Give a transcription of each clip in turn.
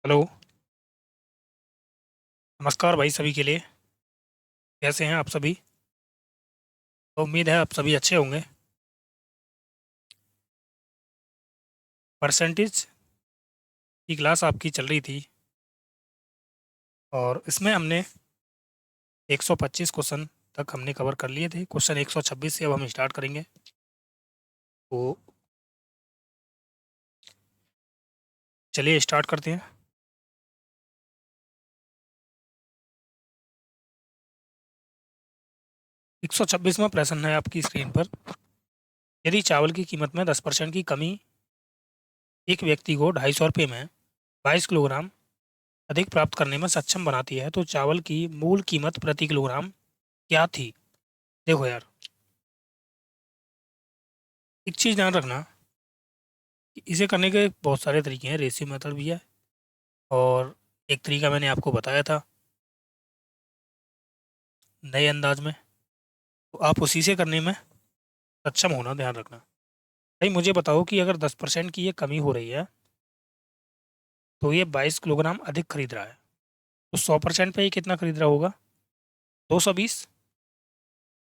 Hello. नमस्कार भाई सभी के लिए। कैसे हैं आप सभी? तो उम्मीद है आप सभी अच्छे होंगे। परसेंटेज की क्लास आपकी चल रही थी और इसमें हमने 125 क्वेश्चन तक हमने कवर कर लिए थे। क्वेश्चन 126 से अब हम स्टार्ट करेंगे। तो चलिए स्टार्ट करते हैं। 126वां प्रश्न है आपकी स्क्रीन पर। यदि चावल की कीमत में 10% की कमी एक व्यक्ति को 250 रुपये में 22 किलोग्राम अधिक प्राप्त करने में सक्षम बनाती है तो चावल की मूल कीमत प्रति किलोग्राम क्या थी? देखो यार, एक चीज़ ध्यान रखना कि इसे करने के बहुत सारे तरीके हैं। रेशियो मेथड भी है और एक तरीका मैंने आपको बताया था नए अंदाज में। तो आप उसी से करने में सक्षम होना ध्यान रखना। भाई मुझे बताओ कि अगर 10% की ये कमी हो रही है तो ये 22 किलोग्राम अधिक खरीद रहा है, तो 100% पे ये कितना खरीद रहा होगा? 220।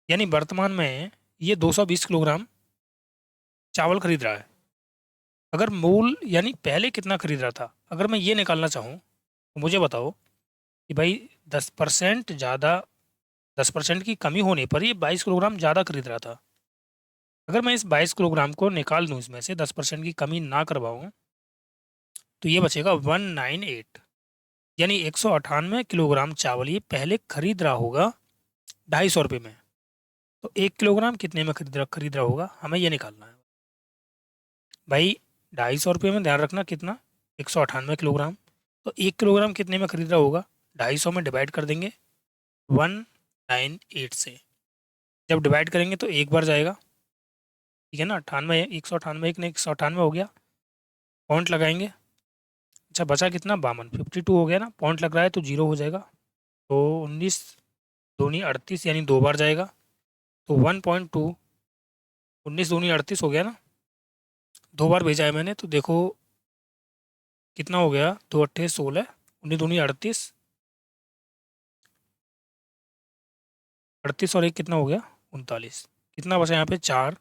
यानी वर्तमान में ये 220 किलोग्राम चावल खरीद रहा है। अगर मूल यानी पहले कितना खरीद रहा था, अगर मैं ये निकालना चाहूँ तो मुझे बताओ कि भाई 10% ज़्यादा, 10% की कमी होने पर ये 22 किलोग्राम ज़्यादा खरीद रहा था। अगर मैं इस 22 किलोग्राम को निकाल दूं, इसमें से 10% की कमी ना करवाऊं, तो ये बचेगा 198। यानी 198 किलोग्राम चावल ये पहले खरीद रहा होगा 250 रुपये में। तो 1 किलोग्राम कितने में खरीद रहा होगा, हमें ये निकालना है भाई। 250 रुपये में ध्यान रखना कितना, 198 किलोग्राम। तो 1 किलोग्राम कितने में खरीद रहा होगा, 250 में डिवाइड कर देंगे 198 से। जब डिवाइड करेंगे तो एक बार जाएगा, ठीक है ना। 98, 198, एक ने 198 हो गया। पॉइंट लगाएंगे। अच्छा बचा कितना, 52 हो गया ना। पॉइंट लग रहा है तो जीरो हो जाएगा। तो 19 दूनी 38 यानी दो बार जाएगा। तो 1.2, 19 दूनी 38 हो गया ना। दो बार भेजा है मैंने तो देखो कितना हो गया, 2 अट्ठे 16, 19 दूनी 38, 38 और एक कितना हो गया, 39। कितना बचा यहाँ पे, चार।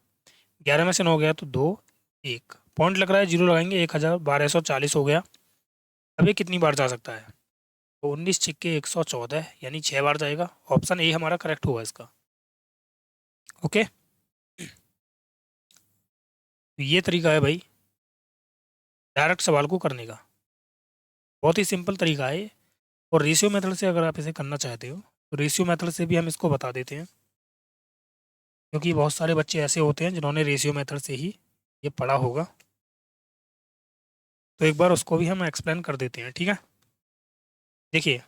11 में से 9 गया तो दो, एक पॉइंट लग रहा है, जीरो लगाएंगे, 1000, 1240 हो गया। अब ये कितनी बार जा सकता है? तो 19 छिक्के 114 यानी 6 बार जाएगा। ऑप्शन ए हमारा करेक्ट हुआ इसका। ओके। तो ये तरीका है भाई डायरेक्ट सवाल को करने का। बहुत ही सिंपल तरीका है ये। और रेशियो मेथड से अगर आप इसे करना चाहते हो तो रेशियो मेथड से भी हम इसको बता देते हैं, क्योंकि बहुत सारे बच्चे ऐसे होते हैं जिन्होंने रेशियो मेथड से ही ये पढ़ा होगा। तो एक बार उसको भी हम एक्सप्लेन कर देते हैं, ठीक है। देखिए,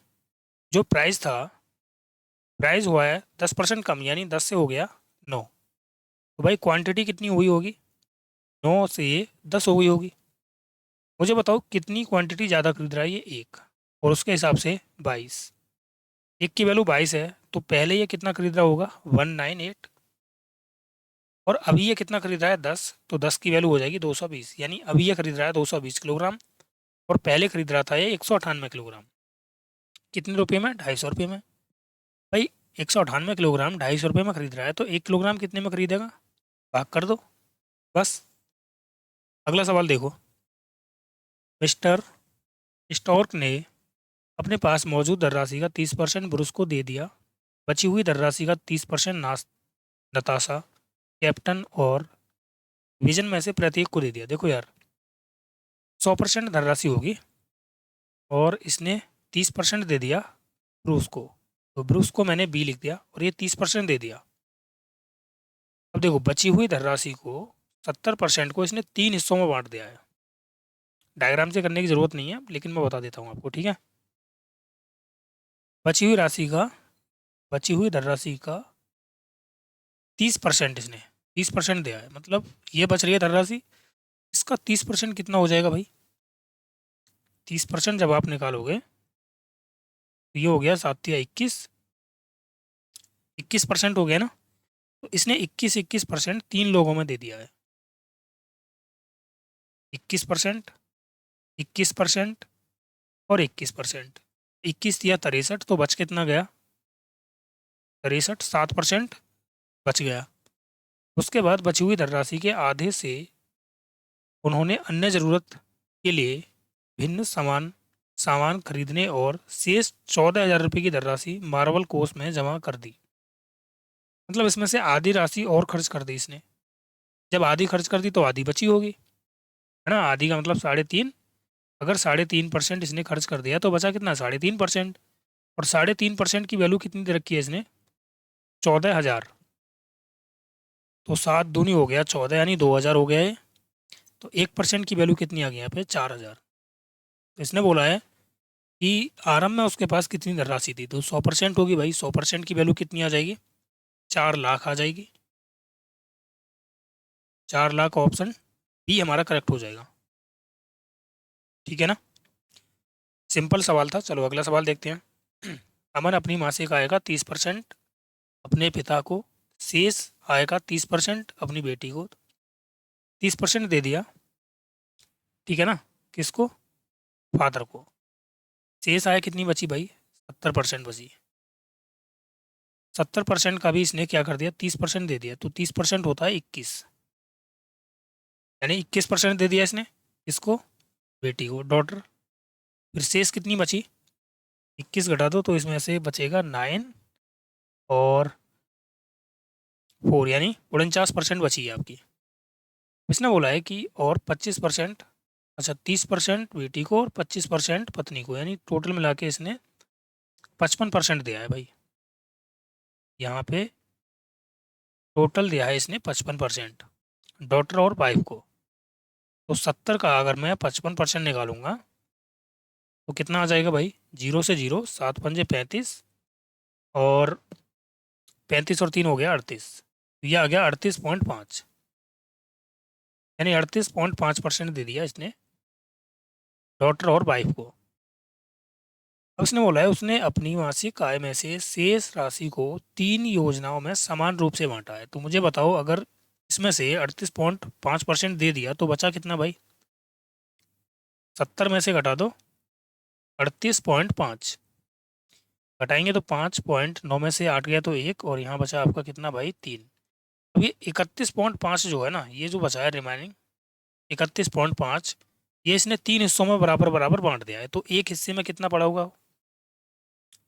जो प्राइस था, प्राइस हुआ है 10% कम, यानी 10 से हो गया 9। तो भाई क्वांटिटी कितनी हुई होगी, 9 से 10 हो गई होगी। मुझे बताओ कितनी क्वांटिटी ज़्यादा खरीद रहा है ये, एक, और उसके हिसाब से 22। एक की वैल्यू 22 है तो पहले ये कितना खरीद रहा होगा, 198। और अभी ये कितना खरीद रहा है, 10, तो 10 की वैल्यू हो जाएगी 220। यानी अभी ये खरीद रहा है 220 किलोग्राम और पहले खरीद रहा था ये 198 किलोग्राम। कितने रुपये में, 250 रुपये में। भाई 198 किलोग्राम 250 रुपये में खरीद रहा है तो 1 किलोग्राम कितने में खरीदेगा, भाग कर दो बस। अगला सवाल देखो। मिस्टर स्टॉर्क ने अपने पास मौजूद धनराशि का 30% ब्रुस को दे दिया। बची हुई धनराशि का 30% नताशा, कैप्टन और विजन में से प्रत्येक को दे दिया। देखो यार, 100% धनराशि होगी और इसने 30% दे दिया ब्रूस को। तो ब्रूस को मैंने बी लिख दिया और ये 30% दे दिया। अब देखो बची हुई धनराशि को, 70% को इसने तीन हिस्सों में बांट दिया है। डायग्राम से करने की जरूरत नहीं है लेकिन मैं बता देता हूँ आपको, ठीक है। बची हुई राशि का, बची हुई धनराशि का 30% इसने 30% दिया है, मतलब ये बच रही है धनराशि, इसका 30% कितना हो जाएगा भाई। 30% जब आप निकालोगे तो ये हो गया 7 या 21, 21% हो गया ना। तो इसने 21% तीन लोगों में दे दिया है। 21%, 21%, और 21%। 21 या 63, तो बच कितना गया? 63, 7% बच गया। उसके बाद बची हुई धनराशि के आधे से उन्होंने अन्य ज़रूरत के लिए भिन्न सामान सामान खरीदने और शेष 14,000 रुपये की धनराशि मार्बल कोष में जमा कर दी। मतलब इसमें से आधी राशि और खर्च कर दी इसने। जब आधी खर्च कर दी तो आधी बची होगी, है ना। आधी का मतलब 3.5। अगर 3.5% इसने खर्च कर दिया तो बचा कितना? 3.5%। और 3.5% की वैल्यू कितनी दे रखी है इसने? 14,000। तो 7 दूनी हो गया 14, यानी 2,000 हो गया है। तो 1% की वैल्यू कितनी आ गई यहाँ पे? 4,000। तो इसने बोला है कि आरंभ में उसके पास कितनी धनराशि थी, तो 100% होगी भाई। 100% की वैल्यू कितनी आ जाएगी? 4 लाख आ जाएगी। 4 लाख, ऑप्शन बी हमारा करेक्ट हो जाएगा। ठीक है ना। सिंपल सवाल था। चलो अगला सवाल देखते हैं। अमन अपनी मासिक आय का 30% अपने पिता को, शेष आय का 30% अपनी बेटी को। 30% दे दिया, ठीक है ना। किसको? फादर को। शेष आय कितनी बची भाई? 70% बची। 70% का भी इसने क्या कर दिया? 30% दे दिया। तो 30% होता है 21, यानी 21% दे दिया इसने। इसको? बेटी को, डॉटर। फिर शेष कितनी बची? 21 घटा दो तो इसमें से बचेगा 9 और 4, यानी 49% बची है आपकी। इसने बोला है कि और 25%, अच्छा 30% बेटी को और 25% पत्नी को, यानी टोटल मिला के इसने 55% दिया है भाई। यहाँ पे टोटल दिया है इसने 55%, डॉटर और वाइफ को। तो 70 का अगर मैं 55% निकालूंगा तो कितना आ जाएगा भाई? 0 से 0, 7 पंजे 35, और 35 और 3 हो गया 38। ये आ गया 38.5, यानी 38.5% दे दिया इसने डॉटर और वाइफ को। अब उसने बोला है उसने अपनी मासिक आय में से शेष राशि को 3 योजनाओं में समान रूप से बांटा है। तो मुझे बताओ, अगर इसमें से 38.5% दे दिया तो बचा कितना भाई? 70 में से घटा दो 38.5, घटाएंगे तो 5.9 में से 8 गया तो 1, और यहाँ बचा आपका कितना भाई? 3। अब ये 31.5 जो है ना, ये जो बचा है रिमाइनिंग 31.5, ये इसने 3 हिस्सों में बराबर बराबर बांट दिया है। तो एक हिस्से में कितना पड़ा होगा?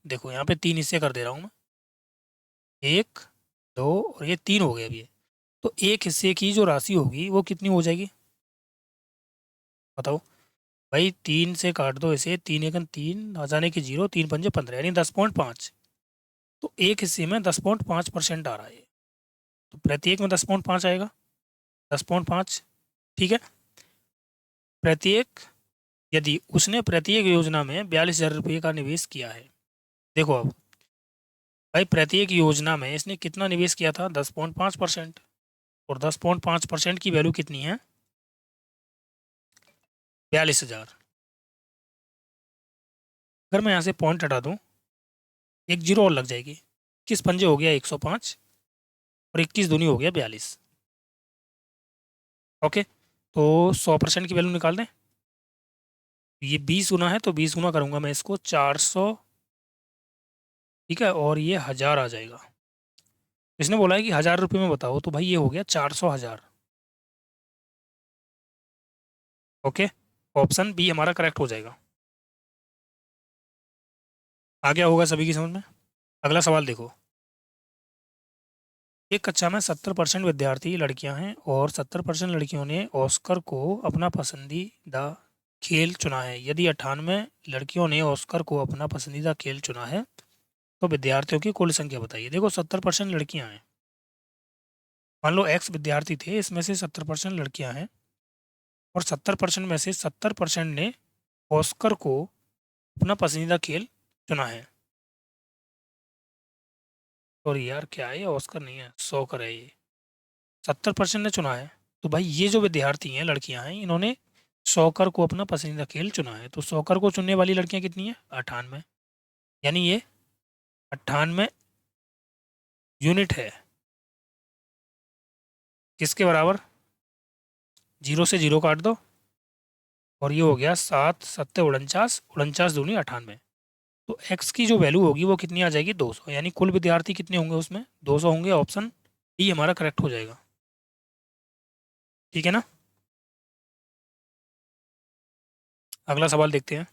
देखो यहाँ पे 3 हिस्से कर दे रहा हूँ मैं, 1, 2 और ये 3 हो गए अभी। तो एक हिस्से की जो राशि होगी वो कितनी हो जाएगी? बताओ भाई। 3 से काट दो इसे, 3 एकन 3, आ जाने की 0, 3 पंजे 15, यानी 10.5। तो एक हिस्से में 10.5% आ रहा है। तो प्रत्येक में 10.5 आएगा, 10.5, ठीक है। प्रत्येक, यदि उसने प्रत्येक योजना में 42,000 रुपये का निवेश किया है। देखो अब भाई, प्रत्येक योजना में इसने कितना निवेश किया था? 10.5%। और 10.5% की वैल्यू कितनी है? 42,000। अगर मैं यहाँ से पॉइंट हटा दूँ, एक जीरो और लग जाएगी। 21 पंजे हो गया 105, और 21 दूनी हो गया 42। ओके, तो 100% की वैल्यू निकाल दें। ये 20 गुना है तो 20 गुना करूँगा मैं इसको 400, ठीक है, और ये 1000 आ जाएगा। इसने बोला है कि 1000 रुपये में बताओ, तो भाई ये हो गया 400,000। ओके, ऑप्शन बी हमारा करेक्ट हो जाएगा। आ गया होगा सभी की समझ में। अगला सवाल देखो। एक कक्षा में 70% विद्यार्थी लड़कियां हैं और 70% लड़कियों ने ऑस्कर को अपना पसंदीदा खेल चुना है। यदि 98 लड़कियों ने ऑस्कर को अपना पसंदीदा खेल चुना है तो विद्यार्थियों की कुल संख्या बताइए। देखो 70% लड़कियां हैं, मान लो एक्स विद्यार्थी थे, इसमें से 70% लड़कियां हैं, और 70% में से 70% ने ऑस्कर को अपना पसंदीदा खेल चुना है। और यार क्या है, ये ऑस्कर नहीं है, सॉकर है ये। 70% ने चुना है, तो भाई ये जो विद्यार्थी हैं, लड़कियां हैं, इन्होंने सॉकर को अपना पसंदीदा खेल चुना है। तो सॉकर को चुनने वाली लड़कियां कितनी है? 98, यानी ये 98 यूनिट है। किसके बराबर? 0 से 0 काट दो और ये हो गया 7 7 49, 49 दूनी 98। तो एक्स की जो वैल्यू होगी वो कितनी आ जाएगी 200, यानी कुल विद्यार्थी कितने होंगे उसमें 200 होंगे। ऑप्शन डी हमारा करेक्ट हो जाएगा। ठीक है ना। अगला सवाल देखते हैं।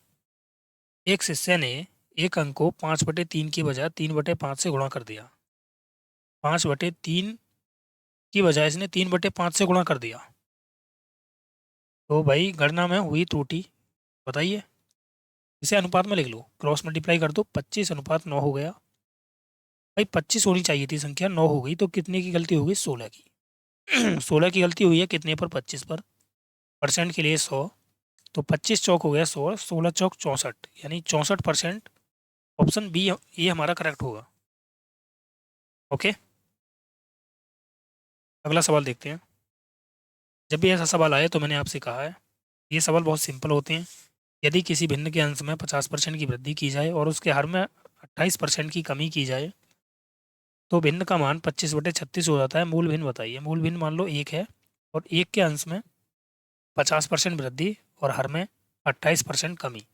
एक शिष्य ने एक अंक को 5/3 की बजाय 3/5 से गुणा कर दिया। 5/3 की बजाय इसने 3/5 से गुणा कर दिया। तो भाई गणना में हुई त्रुटि बताइए। इसे अनुपात में लिख लो, क्रॉस मल्टीप्लाई कर दो, 25/9 हो गया। भाई 25 होनी चाहिए थी संख्या, 9 हो गई, तो कितने की गलती होगी 16 की। 16 की गलती हुई है कितने पर 25 पर। परसेंट के लिए 100, तो 25 चौक हो गया 100, 16 चौक 64, यानी 64%। ऑप्शन बी ये हमारा करेक्ट होगा। ओके। अगला सवाल देखते हैं। जब भी ऐसा सवाल आए तो मैंने आपसे कहा है ये सवाल बहुत सिंपल होते हैं। यदि किसी भिन्न के अंश में 50% की वृद्धि की जाए और उसके हर में 28% की कमी की जाए तो भिन्न का मान 25/36 हो जाता है। मूल भिन्न बताइए। मूल भिन्न मान लो 1 है और 1 के अंश में 50% वृद्धि और हर में 28% कमी,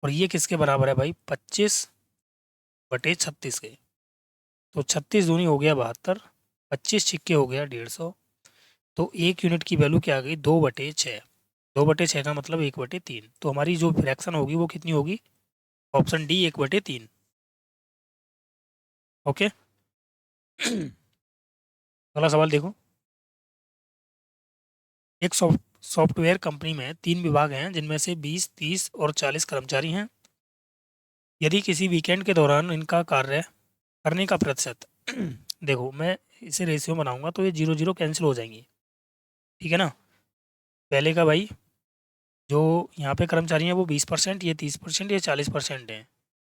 और ये किसके बराबर है भाई 25/36 के। तो 36 दूनी हो गया 72, 25 छिक्के हो गया 150। तो 1 यूनिट की वैल्यू क्या आ गई 2/6। 2/6 का मतलब 1/3। तो हमारी जो फ्रैक्शन होगी वो कितनी होगी, ऑप्शन डी 1/3। ओके। अगला सवाल देखो। एक सॉफ्टवेयर कंपनी में 3 विभाग हैं जिनमें से 20, 30 और 40 कर्मचारी हैं। यदि किसी वीकेंड के दौरान इनका कार्य करने का प्रतिशत देखो मैं इसे रेशियो बनाऊंगा तो ये 0 0 कैंसिल हो जाएंगी। ठीक है ना। पहले का भाई जो यहाँ पे कर्मचारी हैं वो 20%, ये 30%, ये 40% हैं।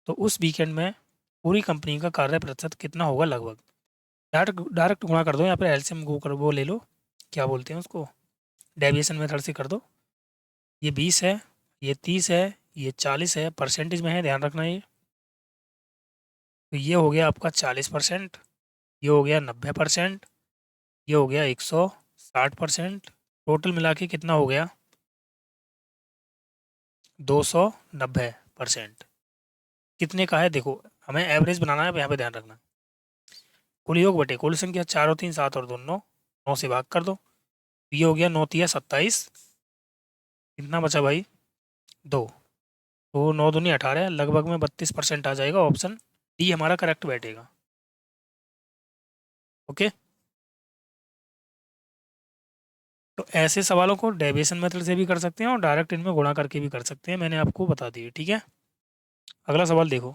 तो उस वीकेंड में पूरी कंपनी का कार्य प्रतिशत कितना होगा लगभग। डायरेक्ट डायरेक्ट गुणा कर दो, यहाँ पे एलसीएम गो कर वो ले लो, क्या बोलते हैं उसको, डेविएशन मेथड से कर दो। ये 20 है, ये 30 है, ये 40 है, परसेंटेज में है ध्यान रखना ये। तो ये हो गया आपका 40%, ये हो गया 90%, ये हो गया 160%। टोटल मिला के कितना हो गया 290%। कितने का है देखो, हमें एवरेज बनाना है, यहाँ पे ध्यान रखना। कुल योग बटे कुल संख्या, 4 और 3 7 और 2 9, 9 से भाग कर दो। ये हो गया 9 तिया 27, कितना बचा भाई 2। तो 9 दूनी 18, लगभग में 32% आ जाएगा। ऑप्शन डी हमारा करेक्ट बैठेगा। ओके। तो ऐसे सवालों को डेविएशन मेथड से भी कर सकते हैं और डायरेक्ट इनमें गुणा करके भी कर सकते हैं, मैंने आपको बता दी। ठीक है। अगला सवाल देखो।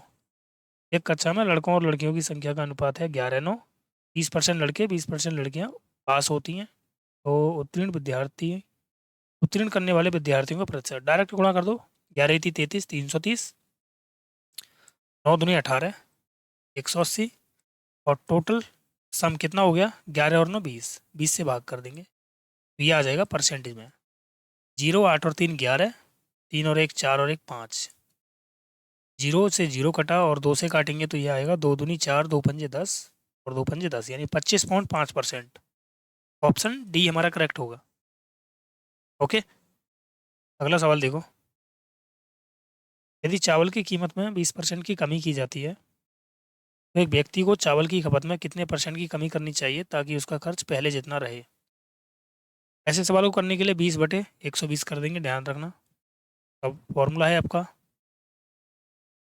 एक कक्षा में लड़कों और लड़कियों की संख्या का अनुपात है 11-9। 20% लड़के 20% लड़कियां पास होती हैं। तो उत्तीर्ण करने वाले विद्यार्थियों का प्रतिशत डायरेक्ट गुणा कर दो। 11 × 3 = 33, 330। 9 दूनी 18, 180। और टोटल सम कितना हो गया 11 और 9 20, 20 से भाग कर देंगे तो ये आ जाएगा परसेंटेज में। 0 8 और 3 11, 3 और 1 4 और 1 5। 0 से 0 कटा और 2 से काटेंगे तो ये आएगा 2 दूनी 4, 2 पंजे 10 और 2 पंजे 10, यानी 25.5%। ऑप्शन डी हमारा करेक्ट होगा। ओके। अगला सवाल देखो। यदि चावल की कीमत में 20% की कमी की जाती है तो एक व्यक्ति को चावल की खपत में कितने परसेंट की कमी करनी चाहिए ताकि उसका खर्च पहले जितना रहे। ऐसे सवालों को करने के लिए 20/120 कर देंगे, ध्यान रखना। अब फॉर्मूला है आपका,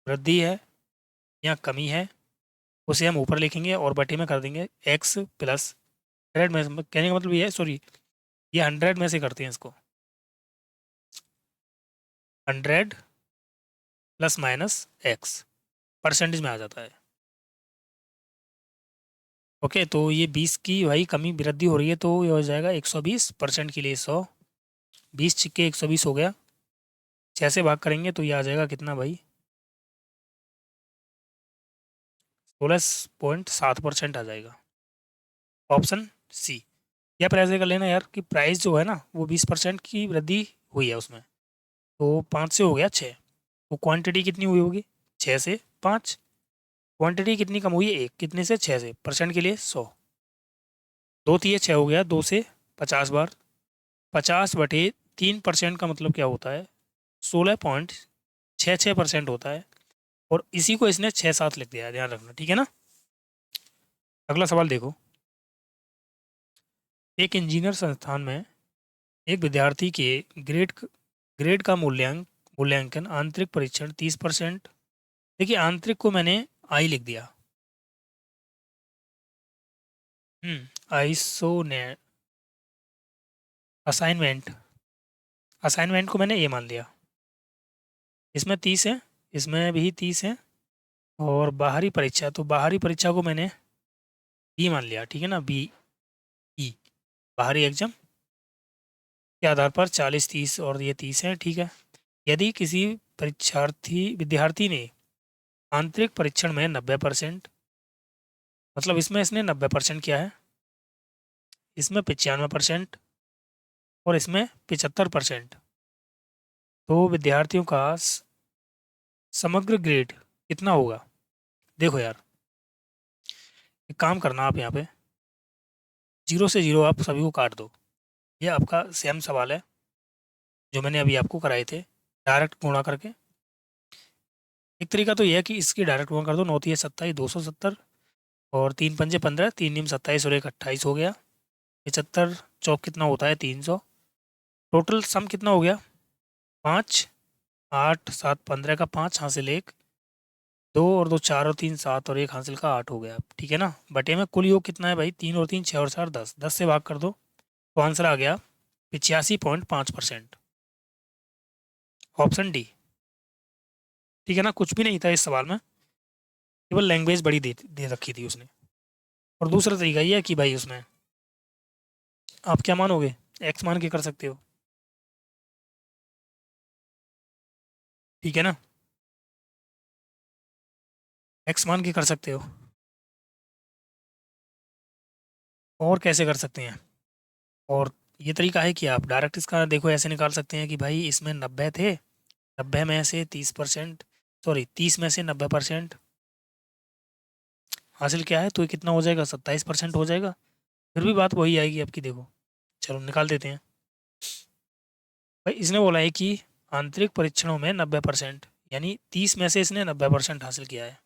वृद्धि है या कमी है उसे हम ऊपर लिखेंगे और बटे में कर देंगे x प्लस 100 में, कहने का मतलब ये है, सॉरी ये 100 में से करते हैं इसको, 100 प्लस माइनस x परसेंटेज में आ जाता है। ओके। तो ये 20 की भाई कमी वृद्धि हो रही है तो ये हो जाएगा 120%, के लिए 100, 20 छिक्के 120 हो गया। 6 से भाग करेंगे तो ये आ जाएगा कितना भाई 16.7% आ जाएगा। Option C. या प्राइस कर लेना यार कि प्राइस जो है ना वो 20% की वृद्धि हुई है उसमें, तो 5 से हो गया 6। तो क्वांटिटी कितनी हुई होगी 6 से 5। क्वांटिटी कितनी कम हुई है 1, कितने से 6 से, परसेंट के लिए 100। 2 तिये 6 हो गया, 2 से 50 बार, 50/3 3% का मतलब क्या होता है, 16.66% होता है। और इसी को इसने 6-7 लिख दिया है, ध्यान रखना, ठीक है ना। अगला सवाल देखो। एक इंजीनियर संस्थान में एक विद्यार्थी के ग्रेड ग्रेड का मूल्यांकन आंतरिक परीक्षण 30%। देखिए आंतरिक को मैंने आई लिख दिया। आइसो ने असाइनमेंट असाइनमेंट को मैंने ए मान लिया। इसमें 30 है, इसमें भी 30 है। और बाहरी परीक्षा, तो बाहरी परीक्षा को मैंने बी मान लिया, ठीक है ना, बी ई, बाहरी एग्जाम के आधार पर 40-30 और ये 30 है, ठीक है। यदि किसी विद्यार्थी ने आंतरिक परीक्षण में 90%, मतलब इसमें इसने 90% किया है, इसमें 95% और इसमें 75%, तो विद्यार्थियों का समग्र ग्रेड कितना होगा। देखो यार, एक काम करना, आप यहाँ पे 0 से 0 आप सभी को काट दो। ये आपका सेम सवाल है जो मैंने अभी आपको कराए थे, डायरेक्ट गुणा करके। एक तरीका तो यह है कि इसकी डायरेक्ट गुणा कर दो, 9×3=27, 270, और 3×5=15, 3×7=27 और 1×28 हो गया। 75 चौक कितना होता है, 300। टोटल सम कितना हो गया, 5, 8, 7, 15 का 5 हासिल 1, 2 और 2 4 और 3 7 और 1 हासिल का 8 हो गया, ठीक है ना। बटे में कुल योग कितना है भाई, 3 और 3 6 और 4 10, 10 से भाग कर दो तो आंसर आ गया 85.5%, ऑप्शन डी, ठीक है ना। कुछ भी नहीं था इस सवाल में, केवल लैंग्वेज बड़ी दे रखी थी उसने। और दूसरा तरीका ये है कि भाई उसमें आप क्या मानोगे, एक्स मान के कर सकते हो, ठीक है ना, एक्स मान के कर सकते हो। और कैसे कर सकते हैं, और ये तरीका है कि आप डायरेक्ट इसका देखो ऐसे निकाल सकते हैं कि भाई इसमें 90 थे, 90 में से 30%, सॉरी 30 में से 90% हासिल क्या है, तो ये कितना हो जाएगा, 27% हो जाएगा। फिर भी बात वही आएगी आपकी, देखो चलो निकाल देते हैं। भाई इसने बोला है कि आंतरिक परीक्षणों में 90%, यानी 30 में से इसने 90% हासिल किया है,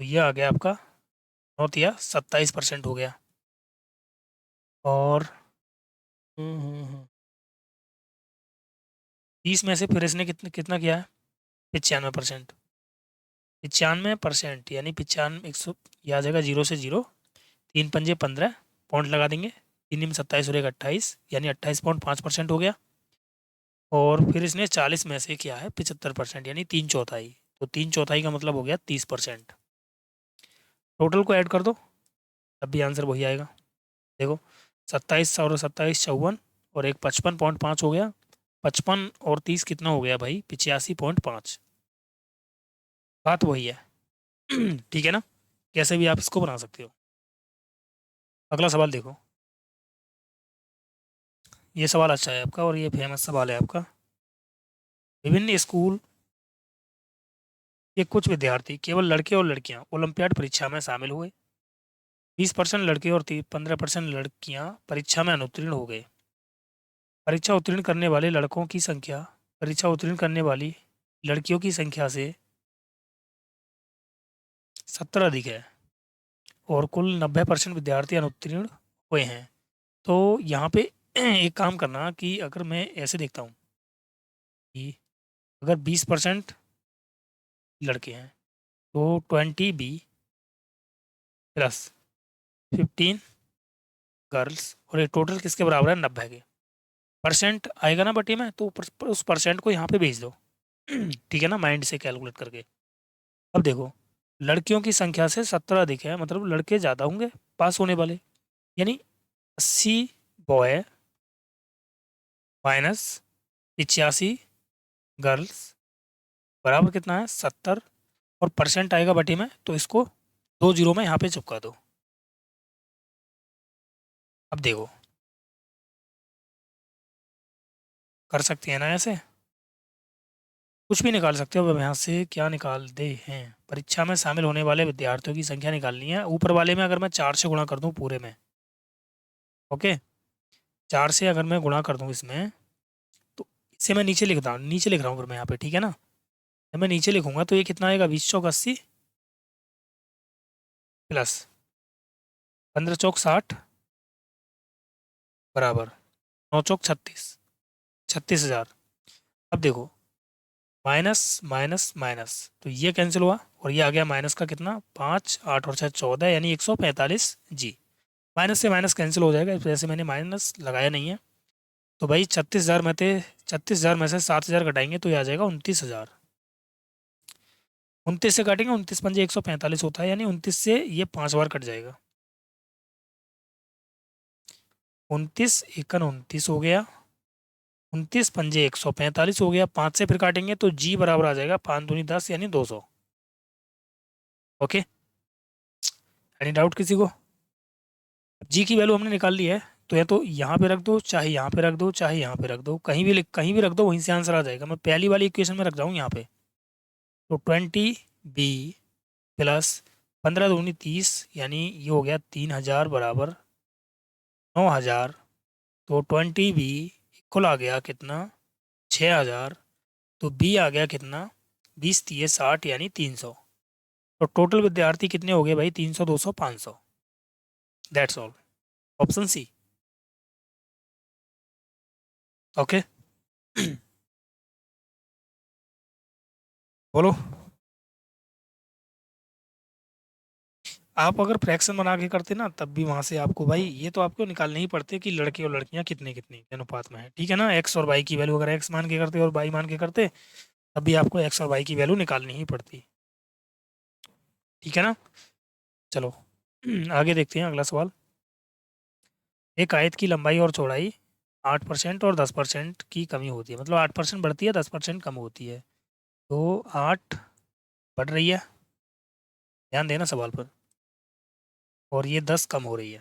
तो ये आ गया आपका 27% हो गया। और 30 में से फिर इसने कितना कितना किया है, 95%। 95% यानी 95, 100, ये आ जाएगा 0 से 0, 3×5=15, पॉइंट लगा देंगे, 3×7=27 और 1×28, यानी 28.5% हो गया। और फिर इसने 40 में से किया है 75%, यानी 3/4, तो 3/4 का मतलब हो गया 30%। टोटल को ऐड कर दो, तब भी आंसर वही आएगा। देखो 27 और 27 54 और एक 55.5 हो गया, 55 और 30 कितना हो गया भाई, 85.5। बात वही है। ठीक है ना, कैसे भी आप इसको बना सकते हो। अगला सवाल देखो, ये सवाल अच्छा है आपका और ये फेमस सवाल है आपका। विभिन्न स्कूल के कुछ विद्यार्थी, केवल लड़के और लड़कियां, ओलंपियाड परीक्षा में शामिल हुए। 20% लड़के और 15% लड़कियां परीक्षा में अनुत्तीर्ण हो गए। परीक्षा उत्तीर्ण करने वाले लड़कों की संख्या परीक्षा उत्तीर्ण करने वाली लड़कियों की संख्या से 70 अधिक है, और कुल 90% विद्यार्थी अनुत्तीर्ण हुए हैं। तो यहाँ पे एक काम करना कि अगर मैं ऐसे देखता हूँ कि अगर 20% लड़के हैं तो 20 बी प्लस 15 गर्ल्स, और ये टोटल किसके बराबर है, 90 के। परसेंट आएगा ना बटे में, तो उस परसेंट को यहाँ पे भेज दो। ठीक है ना, माइंड से कैलकुलेट करके। अब देखो लड़कियों की संख्या से 70 अधिक है, मतलब लड़के ज़्यादा होंगे पास होने वाले, यानी 80 बॉय माइनस 85 गर्ल्स बराबर कितना है, 70। और परसेंट आएगा बटे में, तो इसको 2 जीरो में यहाँ पे चिपका दो। अब देखो कर सकते हैं ना ऐसे, कुछ भी निकाल सकते हो। अब यहाँ से क्या निकाल दे हैं, परीक्षा में शामिल होने वाले विद्यार्थियों की संख्या निकालनी है। ऊपर वाले में अगर मैं 4 से गुणा कर दूं पूरे में, ओके, 4 से अगर मैं गुणा कर दूं इसमें, इसे मैं नीचे लिखता हूँ, नीचे लिख रहा हूँ फिर मैं यहाँ पे, ठीक है ना। जब मैं नीचे लिखूंगा तो ये कितना आएगा, 20 चौक 80 प्लस 15 चौक 60 बराबर 9 चौक 36, 36,000। अब देखो, माइनस माइनस माइनस, तो ये कैंसिल हुआ और ये आ गया माइनस का कितना, 5 8 और 6 14, यानी 145 जी। माइनस से माइनस कैंसिल हो जाएगा, इस वजह से मैंने माइनस लगाया नहीं है। तो भाई 36,000 में से 7,000 घटाएंगे तो ये आ जाएगा 29,000। 29 से काटेंगे, 29 पंजे 145 होता है, यानी 29 से ये 5 बार कट जाएगा। 29 एकन 29 हो गया, 29 पंजे 145 हो गया, 5 से फिर काटेंगे तो जी बराबर आ जाएगा 5 दूनी 10 यानी 200। ओके, एनी डाउट किसी को। जी की वैल्यू हमने निकाल ली है, तो या तो यहाँ पे रख दो, चाहे यहाँ पे रख दो, चाहे यहाँ पे रख दो, कहीं भी रख दो, वहीं से आंसर आ जाएगा। मैं पहली वाली इक्वेशन में रख रहा हूँ यहाँ पे। तो 20b प्लस 15 दूनी 30, यानी ये हो गया 3,000 बराबर 9,000। तो 20b इक्वल आ गया कितना, 6,000। तो बी आ गया कितना, 20 3 60 यानी 300। तो टोटल विद्यार्थी कितने हो गए भाई, 300 200 500। That's all, option C. Okay. बोलो। आप अगर फ्रैक्शन बना के करते ना, तब भी वहां से आपको भाई ये तो आपको निकालने ही पड़ते कि लड़के और लड़कियां कितने कितने के अनुपात में है, ठीक है ना। एक्स और वाई की वैल्यू अगर एक्स मान के करते और वाई मान के करते, तब भी आपको एक्स और वाई की वैल्यू निकालनी ही पड़ती, ठीक है ना। चलो आगे देखते हैं अगला सवाल। एक आयत की लंबाई और चौड़ाई 8% और 10% की कमी होती है, मतलब 8% बढ़ती है, 10% कम होती है। तो 8 बढ़ रही है, ध्यान देना सवाल पर, और ये 10 कम हो रही है।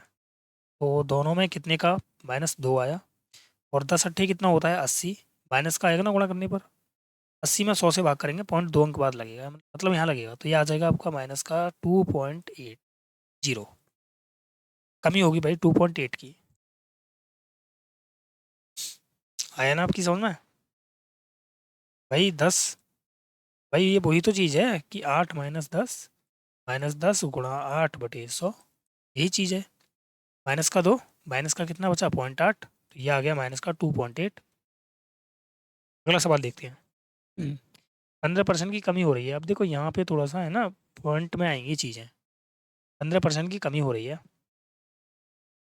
तो दोनों में कितने का -2 आया। और 10 अट्ठे कितना होता है, 80। माइनस का आएगा ना गुणा करने पर। 80 में 100 से भाग करेंगे, 0.2 अंक बाद लगेगा, मतलब यहाँ लगेगा, तो ये आ जाएगा आपका माइनस का 2.80। कमी होगी भाई 2.8 की। आया ना आपकी समझ में भाई। 10, भाई ये वही तो चीज़ है कि 8 - 10 -10 गुणा 8/100, यही चीज़ है। माइनस का 2, माइनस का कितना बचा 0.8, तो ये आ गया माइनस का 2.8। अगला सवाल देखते हैं। 15% की कमी हो रही है। अब देखो यहाँ पे थोड़ा सा है ना, पॉइंट में आएंगी चीज़ें। 15% की कमी हो रही है,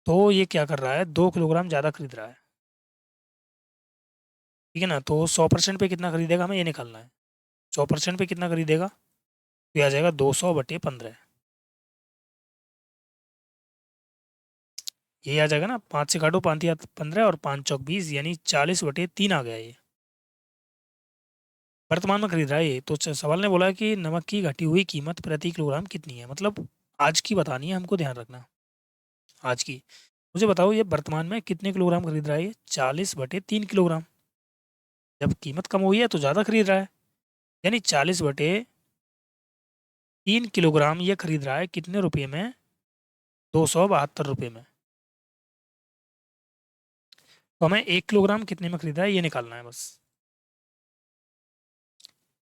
तो ये क्या कर रहा है, 2 किलोग्राम ज़्यादा खरीद रहा है, ठीक है ना। तो 100% पे कितना खरीदेगा, हमें ये निकालना है। 100% पे कितना खरीदेगा, तो ये आ जाएगा 200/15। ये आ जाएगा ना, 5 से काटो, 5 या 15 और 5 चौक 20, यानी 40/3 आ गया ये। वर्तमान में खरीद रहा है ये। तो सवाल ने बोला कि नमक की घटी हुई कीमत प्रति किलोग्राम कितनी है, मतलब आज की बतानी है हमको, ध्यान रखना आज की। मुझे बताओ ये वर्तमान में कितने किलोग्राम खरीद रहा है, ये 40/3 किलोग्राम। जब कीमत कम हुई है तो ज़्यादा खरीद रहा है, यानी 40/3 किलोग्राम ये खरीद रहा है कितने रुपये में, 272 रुपये में। तो हमें 1 किलोग्राम कितने में खरीद रहा है ये निकालना है बस,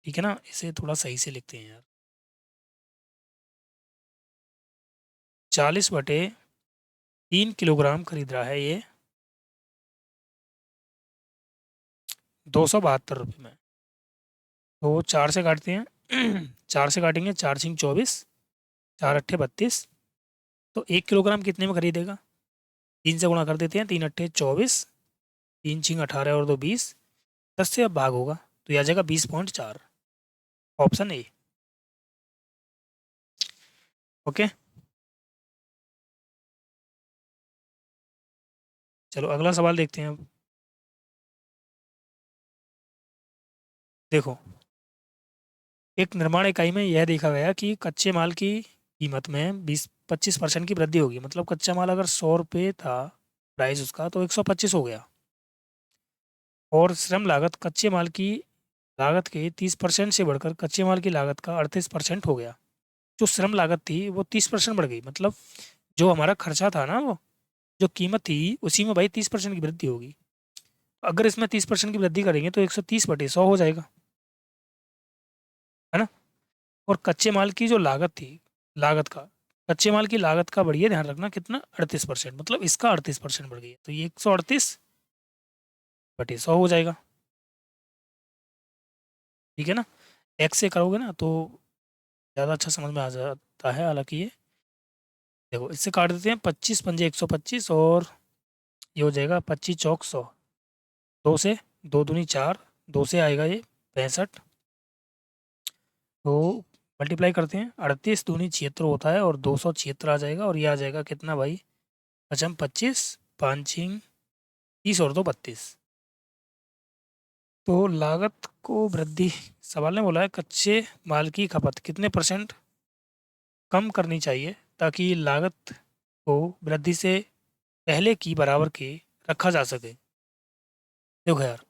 ठीक है ना। इसे थोड़ा सही से लिखते हैं यार। 40/3 किलोग्राम खरीद रहा है ये 272 रुपये में। तो 4 से काटते हैं 4 से काटेंगे, 4 × 5 = 24, 4 × 8 = 32। तो 1 किलोग्राम कितने में खरीदेगा, 3 से गुणा कर देते हैं, 3 × 8 = 24, 3 × 6 = 18 और 2 20। 10 से अब भाग होगा, तो यह आ जाएगा 20.4, ऑप्शन ए। ओके, चलो अगला सवाल देखते हैं अब। देखो, एक निर्माण इकाई में यह देखा गया कि कच्चे माल की कीमत में 20-25% की वृद्धि होगी, मतलब कच्चा माल अगर 100 रुपये था प्राइस उसका, तो 125 हो गया। और श्रम लागत कच्चे माल की लागत के 30% से बढ़कर कच्चे माल की लागत का 38% हो गया। जो श्रम लागत थी वो 30% बढ़ गई, मतलब जो हमारा खर्चा था ना, वो जो कीमत थी उसी में भाई 30% की वृद्धि होगी। अगर इसमें 30% की वृद्धि करेंगे तो 130/100 हो जाएगा, है ना। और कच्चे माल की जो लागत थी, लागत का कच्चे माल की लागत का बढ़िया ध्यान रखना, कितना 38%, मतलब इसका 38% बढ़ गई है, तो ये 138/100 हो जाएगा। ठीक है ना। एक्स से करोगे ना तो ज़्यादा अच्छा समझ में आ जाता है। हालांकि ये देखो, इससे काट देते हैं, 25×5 = 125, और ये हो जाएगा 25×4 = 100। 2 से 2 दूनी 4, 2 से आएगा ये 65, तो मल्टीप्लाई करते हैं, 38 दूनी 76 होता है, और 276 आ जाएगा, और ये आ जाएगा कितना भाई, पचम 25, 5×5 = 30, और 2 = 32। तो लागत को वृद्धि, सवाल ने बोला है कच्चे माल की खपत कितने % कम करनी चाहिए ताकि लागत को वृद्धि से पहले की बराबर के रखा जा सके। देखो यार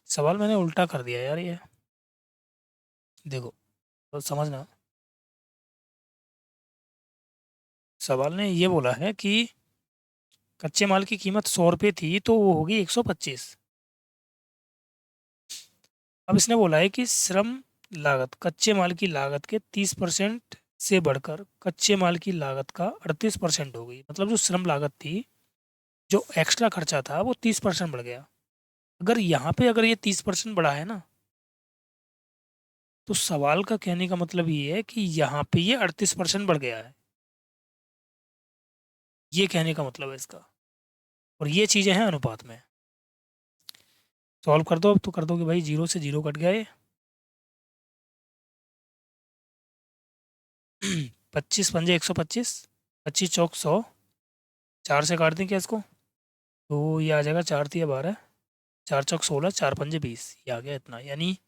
सवाल मैंने उल्टा कर दिया यार ये। देखो, तो समझना, सवाल ने ये बोला है कि कच्चे माल की कीमत 100 रुपये थी तो वो होगी 125। अब इसने बोला है कि श्रम लागत कच्चे माल की लागत के 30% से बढ़कर कच्चे माल की लागत का 38% हो गई। मतलब जो श्रम लागत थी, जो एक्स्ट्रा खर्चा था, वो 30% बढ़ गया। अगर यहाँ पे अगर ये 30% बढ़ा है ना, तो सवाल का कहने का मतलब ये है कि यहाँ पे ये 38% बढ़ गया है। ये कहने का मतलब है इसका। और ये चीज़ें हैं अनुपात में। सॉल्व कर दो, अब तो कर दोगे भाई, 0 से 0 कट गया ये। 25×5 = 125, 25×4 = 100, 4 से काट दें क्या इसको, तो ये आ जाएगा 4×3 = 12, 4×4 = 16, 4×5 = 20, ये आ गया इतना, यानी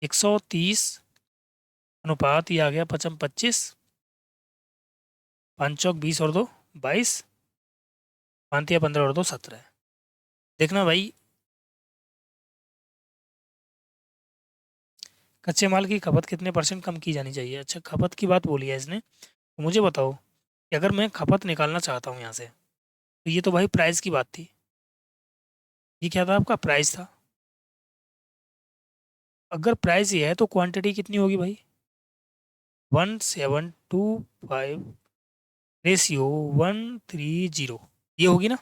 130 अनुपात ये आ गया 25, 5×4 = 20, और 2 = 22, 5×3 = 15, और 2 = 17। देखना भाई, कच्चे माल की खपत कितने % कम की जानी चाहिए। अच्छा, खपत की बात बोली है इसने, तो मुझे बताओ कि अगर मैं खपत निकालना चाहता हूँ यहाँ से, तो ये तो भाई प्राइस की बात थी। ये क्या था, आपका प्राइस था। अगर प्राइस ये है तो क्वांटिटी कितनी होगी भाई, 1725/130, ये होगी ना।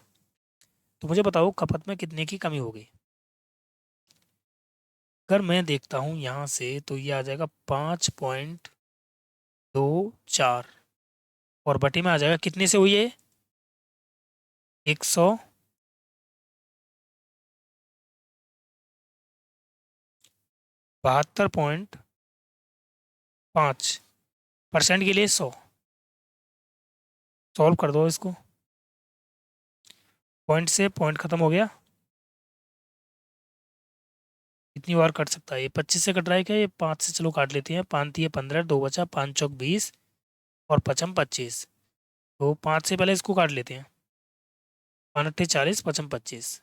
तो मुझे बताओ खपत में कितने की कमी होगी। अगर मैं देखता हूँ यहाँ से, तो ये आ जाएगा 5.24, और बटे में आ जाएगा कितने से हुई है, 172.5% के लिए 100। सॉल्व कर दो इसको, पॉइंट से पॉइंट खत्म हो गया। कितनी बार कट सकता है ये, 25 से कट रहा है क्या, ये 5 से, चलो काट लेते हैं, 5×3 = 15, 2 बचा, 5×4 = 20, और 5×5 = 25, तो 5 से पहले इसको काट लेते हैं, 5×8 = 40, 5×5 = 25,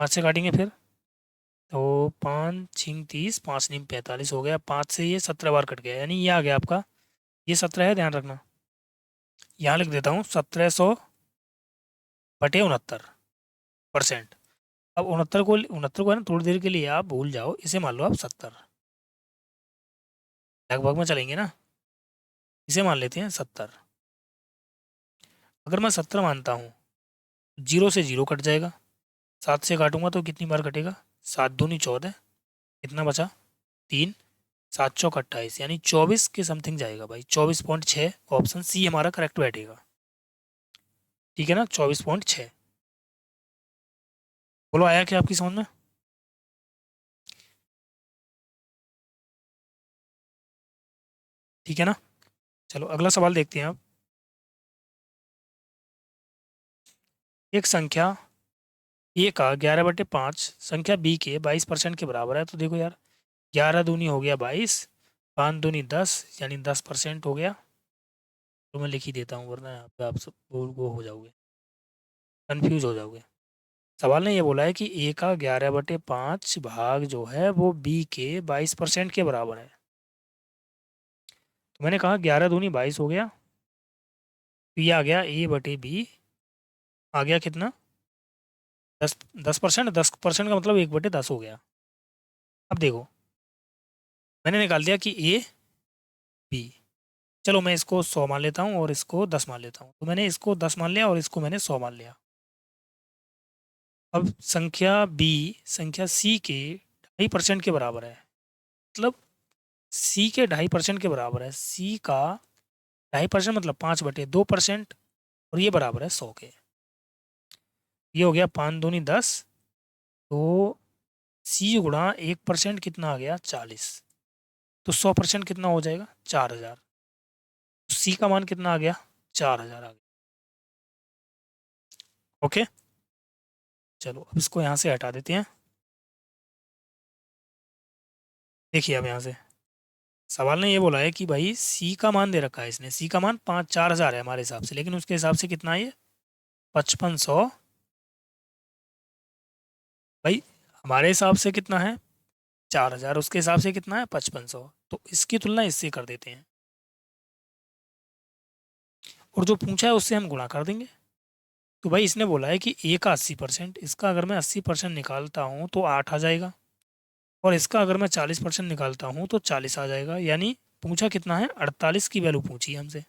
5 से काटेंगे फिर, तो 5×6 = 30, 5×9 = 45 हो गया, 5 से ये 17 बार कट गया, यानी ये आ गया आपका, ये 17 है, ध्यान रखना। यहाँ लिख देता हूँ 1700/69%। अब 69 को है ना, थोड़ी देर के लिए आप भूल जाओ, इसे मान लो आप 70, लगभग में चलेंगे ना, इसे मान लेते हैं 70। अगर मैं 70 मानता हूँ, 0 से 0 कट जाएगा, 7 से काटूंगा तो कितनी बार कटेगा, 7×2 = 14, कितना बचा, 3, 7×4 = 28, यानी 24 के समथिंग जाएगा भाई, 24.6, ऑप्शन सी हमारा करेक्ट बैठेगा। ठीक है ना, 24.6। बोलो, आया क्या आपकी समझ में। ठीक है ना। चलो अगला सवाल देखते हैं अब। एक संख्या ए का 11/5 संख्या बी के 22% के बराबर है। तो देखो यार, 11 दूनी हो गया 22, 5 दूनी 10, यानी 10% हो गया। तो मैं लिख ही देता हूँ, वरना यहाँ पे आप सब वो हो जाओगे, कंफ्यूज हो जाओगे। सवाल ने ये बोला है कि ए का 11/5 भाग जो है वो बी के 22% के बराबर है। तो मैंने कहा 11 दूनी 22 हो गया, तो ये आ गया A/B, आ गया कितना, 10%। 10% का मतलब 1/10 हो गया। अब देखो, मैंने निकाल दिया कि A B, चलो मैं इसको 100 मान लेता हूँ और इसको 10 मान लेता हूँ। तो मैंने इसको 10 मान लिया और इसको मैंने 100 मान लिया। अब संख्या B संख्या C के 2.5% के बराबर है, मतलब C के 2.5% के बराबर है। C का 2.5% मतलब 5/2%, और ये बराबर है 100 के। ये हो गया 5 दूनी 10, तो C गुणा 1% कितना आ गया, 40। तो 100% कितना हो जाएगा, 4000। सी का मान कितना आ गया, 4000 आ गया। ओके, चलो अब इसको यहाँ से हटा देते हैं। देखिए अब यहाँ से सवाल ने ये बोला है कि भाई सी का मान दे रखा है इसने, सी का मान 4,000 है हमारे हिसाब से, लेकिन उसके हिसाब से कितना है ये, 5500। भाई हमारे हिसाब से कितना है, 4000, उसके हिसाब से कितना है, 5500। तो इसकी तुलना इससे कर देते हैं, और जो पूछा है उससे हम गुणा कर देंगे। तो भाई इसने बोला है कि ए का 80%, इसका अगर मैं 80% निकालता हूँ तो 8 आ जाएगा, और इसका अगर मैं 40% निकालता हूँ तो 40 आ जाएगा। यानी पूछा कितना है, 48 की वैल्यू पूछी है हमसे,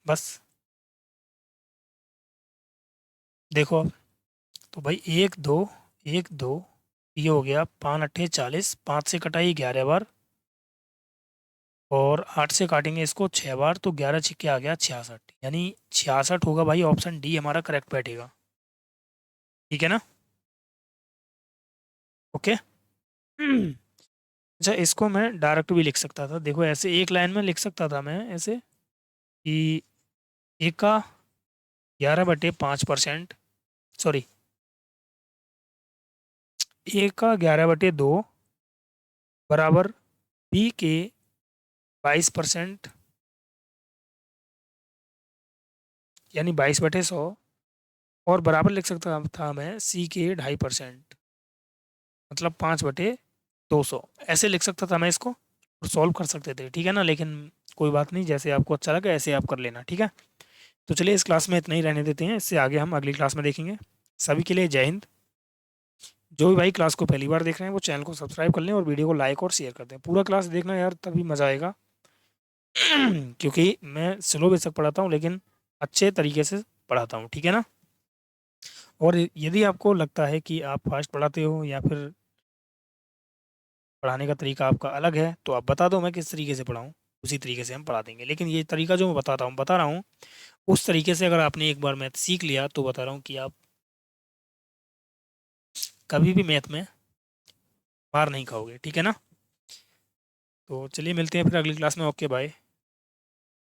बस। देखो अब, तो भाई 1 2, 1 2, ये हो गया 5 8 40, 5 से कटाई 11 बार, और 8 से काटेंगे इसको 6 बार, तो 11 6 आ गया 66। यानी 66 होगा भाई, ऑप्शन डी हमारा करेक्ट बैठेगा। ठीक है ना, ओके। अच्छा, इसको मैं डायरेक्ट भी लिख सकता था, देखो ऐसे एक लाइन में लिख सकता था मैं ऐसे, कि ए का 11/5%, सॉरी, ए का 11/2 बराबर बी के 22%, यानी 22/100, और बराबर लिख सकता था मैं सी के 2.5%, मतलब 5/200। ऐसे लिख सकता था मैं इसको, और सॉल्व कर सकते थे, ठीक है ना। लेकिन कोई बात नहीं, जैसे आपको अच्छा लगे ऐसे आप कर लेना, ठीक है। तो चलिए इस क्लास में इतना ही रहने देते हैं, इससे आगे हम अगली क्लास में देखेंगे। सभी के लिए जय हिंद। जो भी भाई क्लास को पहली बार देख रहे हैं वो चैनल को सब्सक्राइब कर लें और वीडियो को लाइक और शेयर कर दें। पूरा क्लास देखना यार, तभी मज़ा आएगा। क्योंकि मैं स्लो बेशक पढ़ाता हूँ, लेकिन अच्छे तरीके से पढ़ाता हूँ, ठीक है ना। और यदि आपको लगता है कि आप फास्ट पढ़ाते हो या फिर पढ़ाने का तरीका आपका अलग है, तो आप बता दो, मैं किस तरीके से पढ़ाऊँ, उसी तरीके से हम पढ़ा देंगे। लेकिन ये तरीका जो मैं बता रहा हूँ, उस तरीके से अगर आपने एक बार मैथ सीख लिया, तो बता रहा हूँ कि आप कभी भी मैथ में मार नहीं खाओगे, ठीक है ना। तो चलिए मिलते हैं फिर अगली क्लास में, ओके बाय।